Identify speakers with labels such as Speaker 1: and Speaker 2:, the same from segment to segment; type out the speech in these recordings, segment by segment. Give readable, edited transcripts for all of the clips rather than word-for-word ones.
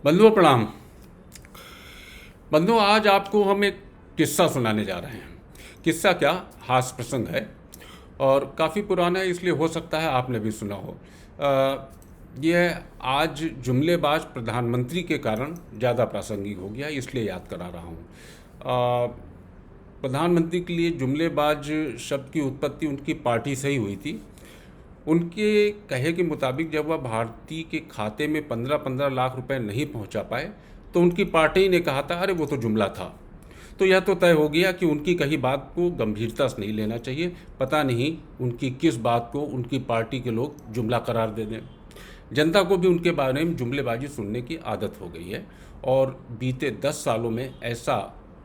Speaker 1: बंधुओं प्रणाम। बंधुओं, आज आपको हम एक किस्सा सुनाने जा रहे हैं। किस्सा क्या, हास्य प्रसंग है और काफ़ी पुराना है, इसलिए हो सकता है आपने भी सुना हो। यह आज जुमलेबाज प्रधानमंत्री के कारण ज़्यादा प्रासंगिक हो गया, इसलिए याद करा रहा हूँ। प्रधानमंत्री के लिए जुमलेबाज शब्द की उत्पत्ति उनकी पार्टी से ही हुई थी। उनके कहे के मुताबिक जब वह भारतीय के खाते में 15-15 लाख रुपए नहीं पहुंचा पाए तो उनकी पार्टी ने कहा था, अरे वो तो जुमला था। तो यह तो तय हो गया कि उनकी कही बात को गंभीरता से नहीं लेना चाहिए। पता नहीं उनकी किस बात को उनकी पार्टी के लोग जुमला करार दे दें। जनता को भी उनके बारे में जुमलेबाजी सुनने की आदत हो गई है और बीते 10 सालों में ऐसा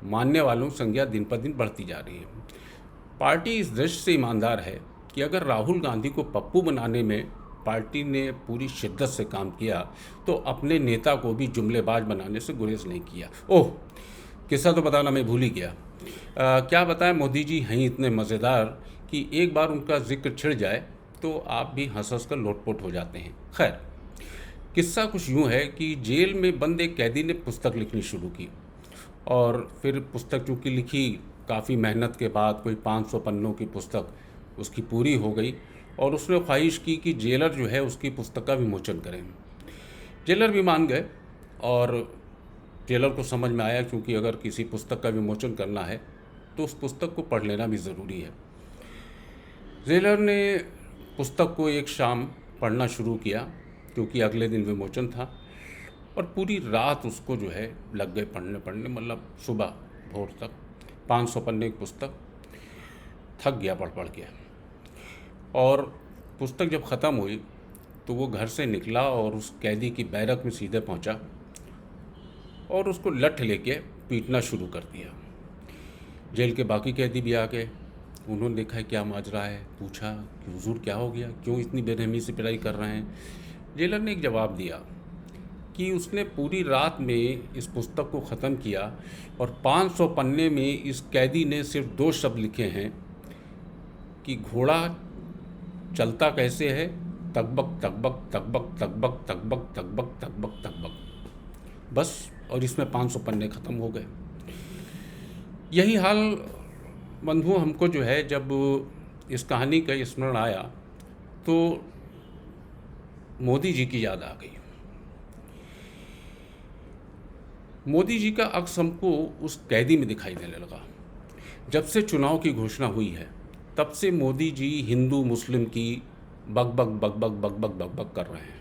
Speaker 1: मानने वालों की संख्या दिन पर दिन बढ़ती जा रही है। पार्टी इस दृष्टि से ईमानदार है कि अगर राहुल गांधी को पप्पू बनाने में पार्टी ने पूरी शिद्दत से काम किया तो अपने नेता को भी जुमलेबाज बनाने से गुरेज नहीं किया। ओह, किस्सा तो बताना मैं भूल ही गया। क्या बताएं, मोदी जी हैं इतने मज़ेदार कि एक बार उनका जिक्र छिड़ जाए तो आप भी हंस हंस कर लोटपोट हो जाते हैं। खैर, किस्सा कुछ यूँ है कि जेल में बंद एक कैदी ने पुस्तक लिखनी शुरू की और फिर पुस्तक चूँकि लिखी काफ़ी मेहनत के बाद, कोई 500 पन्नों की पुस्तक उसकी पूरी हो गई और उसने ख्वाहिश की कि जेलर जो है उसकी पुस्तक का विमोचन करें। जेलर भी मान गए और जेलर को समझ में आया क्योंकि अगर किसी पुस्तक का विमोचन करना है तो उस पुस्तक को पढ़ लेना भी ज़रूरी है। जेलर ने पुस्तक को एक शाम पढ़ना शुरू किया क्योंकि अगले दिन विमोचन था और पूरी रात उसको जो है लग गए पढ़ने, मतलब सुबह भोर तक 500 पन्ने की पुस्तक। थक गया पढ़ के और पुस्तक जब ख़त्म हुई तो वो घर से निकला और उस कैदी की बैरक में सीधे पहुंचा और उसको लठ लेके पीटना शुरू कर दिया। जेल के बाकी कैदी भी आ गए, उन्होंने देखा है क्या माजरा है, पूछा कि हुजूर क्या हो गया, क्यों इतनी बेरहमी से पिटाई कर रहे हैं। जेलर ने एक जवाब दिया कि उसने पूरी रात में इस पुस्तक को ख़त्म किया और 500 पन्ने में इस कैदी ने सिर्फ 2 शब्द लिखे हैं कि घोड़ा चलता कैसे है, तकबक तकबक तकबक तकबक तकबक तकबक तकबक तकबक, बस। और इसमें 500 पन्ने ख़त्म हो गए। यही हाल बंधुओं हमको जो है, जब इस कहानी का स्मरण आया तो मोदी जी की याद आ गई। मोदी जी का अक्स हमको उस कैदी में दिखाई देने लगा। जब से चुनाव की घोषणा हुई है तब से मोदी जी हिंदू मुस्लिम की बकबक बकबक बकबक बकबक कर रहे हैं।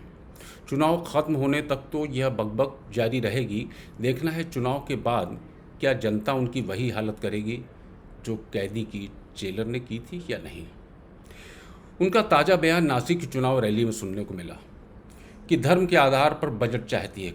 Speaker 1: चुनाव ख़त्म होने तक तो यह बकबक जारी रहेगी। देखना है चुनाव के बाद क्या जनता उनकी वही हालत करेगी जो कैदी की जेलर ने की थी या नहीं। उनका ताज़ा बयान नासिक की चुनाव रैली में सुनने को मिला कि धर्म के आधार पर बजट चाहती है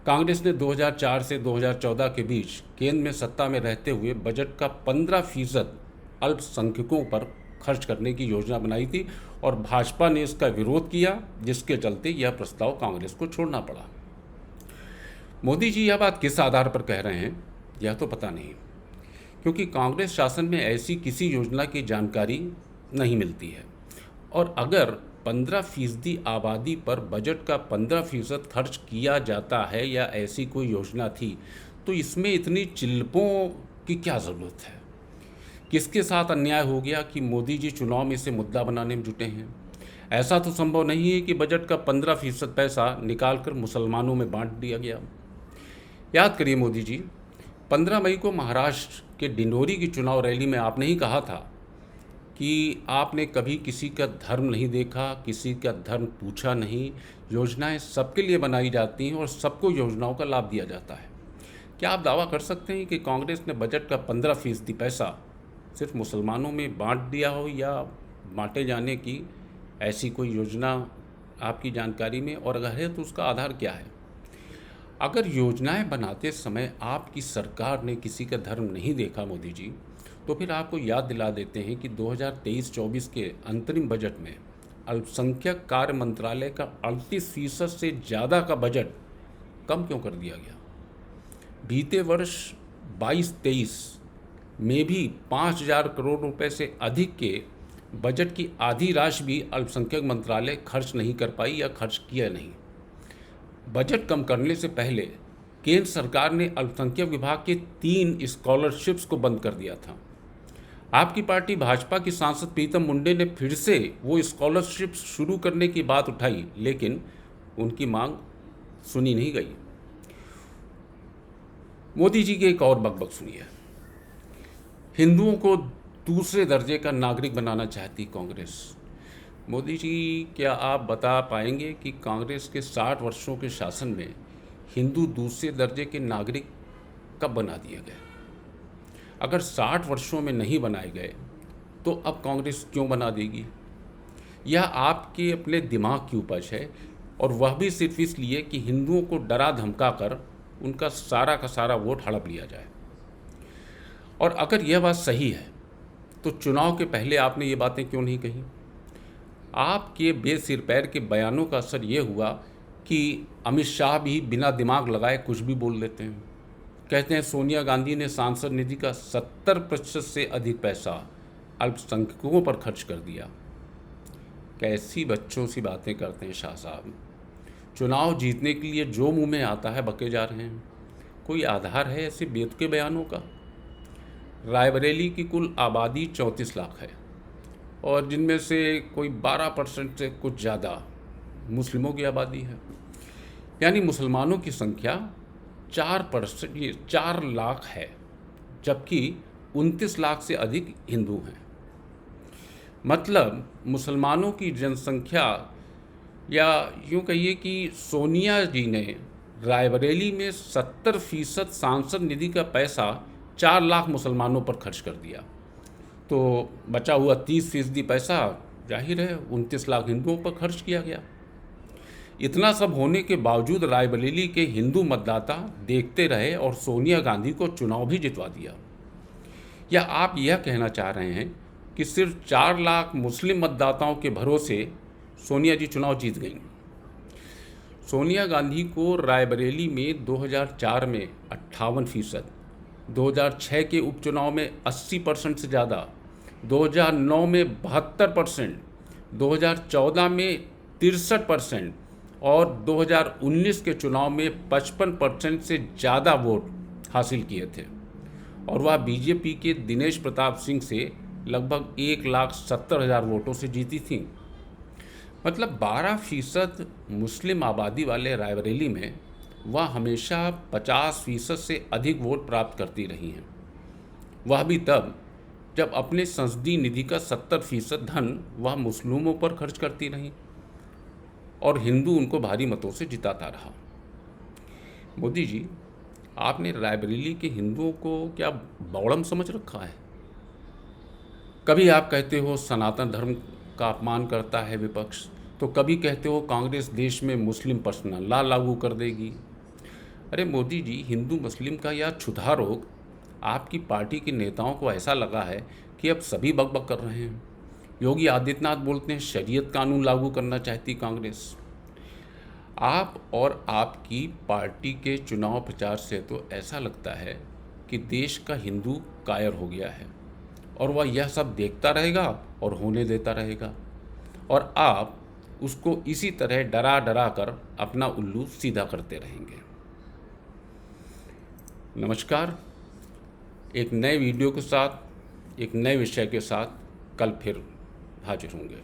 Speaker 1: कांग्रेस ने 2004 से 2014 के बीच केंद्र में सत्ता में रहते हुए बजट का 15% अल्पसंख्यकों पर खर्च करने की योजना बनाई थी और भाजपा ने इसका विरोध किया, जिसके चलते यह प्रस्ताव कांग्रेस को छोड़ना पड़ा। मोदी जी यह बात किस आधार पर कह रहे हैं यह तो पता नहीं, क्योंकि कांग्रेस शासन में ऐसी किसी योजना की जानकारी नहीं मिलती है और अगर 15% आबादी पर बजट का 15% खर्च किया जाता है या ऐसी कोई योजना थी तो इसमें इतनी चिल्पों की क्या ज़रूरत है। किसके साथ अन्याय हो गया कि मोदी जी चुनाव में इसे मुद्दा बनाने में जुटे हैं। ऐसा तो संभव नहीं है कि बजट का 15% पैसा निकाल कर मुसलमानों में बांट दिया गया। याद करिए मोदी जी, 15 मई को महाराष्ट्र के डिंडोरी की चुनाव रैली में आपने ही कहा था कि आपने कभी किसी का धर्म नहीं देखा, किसी का धर्म पूछा नहीं, योजनाएं सबके लिए बनाई जाती हैं और सबको योजनाओं का लाभ दिया जाता है। क्या आप दावा कर सकते हैं कि कांग्रेस ने बजट का 15% पैसा सिर्फ मुसलमानों में बांट दिया हो या बांटे जाने की ऐसी कोई योजना आपकी जानकारी में, और अगर है तो उसका आधार क्या है। अगर योजनाएं बनाते समय आपकी सरकार ने किसी का धर्म नहीं देखा मोदी जी, तो फिर आपको याद दिला देते हैं कि 2023-24 के अंतरिम बजट में अल्पसंख्यक कार्य मंत्रालय का 38% से ज़्यादा का बजट कम क्यों कर दिया गया। बीते वर्ष 22-23 में भी 5,000 करोड़ रुपए से अधिक के बजट की आधी राशि भी अल्पसंख्यक मंत्रालय खर्च नहीं कर पाई या खर्च किया नहीं। बजट कम करने से पहले केंद्र सरकार ने अल्पसंख्यक विभाग के 3 स्कॉलरशिप्स को बंद कर दिया था। आपकी पार्टी भाजपा की सांसद प्रीतम मुंडे ने फिर से वो स्कॉलरशिप शुरू करने की बात उठाई, लेकिन उनकी मांग सुनी नहीं गई। मोदी जी की एक और बकबक सुनिए। हिंदुओं को दूसरे दर्जे का नागरिक बनाना चाहती कांग्रेस। मोदी जी, क्या आप बता पाएंगे कि कांग्रेस के 60 वर्षों के शासन में हिंदू दूसरे दर्जे के नागरिक कब बना दिए गए? अगर 60 वर्षों में नहीं बनाए गए तो अब कांग्रेस क्यों बना देगी? यह आपके अपने दिमाग की उपज है, और वह भी सिर्फ इसलिए कि हिंदुओं को डरा धमका कर उनका सारा का सारा वोट हड़प लिया जाए। और अगर यह बात सही है तो चुनाव के पहले आपने ये बातें क्यों नहीं कही? आपके बेसिर पैर के बयानों का असर ये हुआ कि अमित शाह भी बिना दिमाग लगाए कुछ भी बोल लेते हैं। कहते हैं सोनिया गांधी ने सांसद निधि का 70% से अधिक पैसा अल्पसंख्यकों पर खर्च कर दिया। कैसी बच्चों सी बातें करते हैं शाह साहब। चुनाव जीतने के लिए जो मुंह में आता है बके जा रहे हैं। कोई आधार है ऐसे बेतुके बयानों का? रायबरेली की कुल आबादी 34 लाख है, और जिनमें से कोई 12% से कुछ ज़्यादा मुस्लिमों की आबादी है। यानी मुसलमानों की संख्या 4 लाख है, जबकि 29 लाख से अधिक हिंदू हैं। मतलब मुसलमानों की जनसंख्या, या यूँ कहिए कि सोनिया जी ने रायबरेली में 70% सांसद निधि का पैसा 4 लाख मुसलमानों पर खर्च कर दिया, तो बचा हुआ 30% पैसा जाहिर है 29 लाख हिंदुओं पर खर्च किया गया। इतना सब होने के बावजूद रायबरेली के हिंदू मतदाता देखते रहे और सोनिया गांधी को चुनाव भी जितवा दिया। या आप यह कहना चाह रहे हैं कि सिर्फ 4 लाख मुस्लिम मतदाताओं के भरोसे सोनिया जी चुनाव जीत गईं? सोनिया गांधी को रायबरेली में 2004 में 58%, 2006 के उपचुनाव में 80% से ज़्यादा, 2009 में 72%, 2014 में 63% और 2019 के चुनाव में 55% से ज़्यादा वोट हासिल किए थे, और वह बीजेपी के दिनेश प्रताप सिंह से लगभग 1,70,000 वोटों से जीती थी। मतलब 12% मुस्लिम आबादी वाले रायबरेली में वह हमेशा 50% से अधिक वोट प्राप्त करती रही हैं। वह भी तब जब अपने संसदीय निधि का 70% धन वह मुस्लिमों पर खर्च करती रहीं, और हिंदू उनको भारी मतों से जिताता रहा। मोदी जी, आपने रायबरेली के हिंदुओं को क्या बौड़म समझ रखा है? कभी आप कहते हो सनातन धर्म का अपमान करता है विपक्ष, तो कभी कहते हो कांग्रेस देश में मुस्लिम पर्सनल लॉ लागू कर देगी। अरे मोदी जी, हिंदू मुस्लिम का यह छुधा रोग आपकी पार्टी के नेताओं को ऐसा लगा है कि अब सभी बकबक कर रहे हैं। योगी आदित्यनाथ बोलते हैं शरीयत कानून लागू करना चाहती कांग्रेस। आप और आपकी पार्टी के चुनाव प्रचार से तो ऐसा लगता है कि देश का हिंदू कायर हो गया है, और वह यह सब देखता रहेगा और होने देता रहेगा, और आप उसको इसी तरह डरा डरा कर अपना उल्लू सीधा करते रहेंगे। नमस्कार। एक नए वीडियो के साथ, एक नए विषय के साथ कल फिर हाजिर होंगे।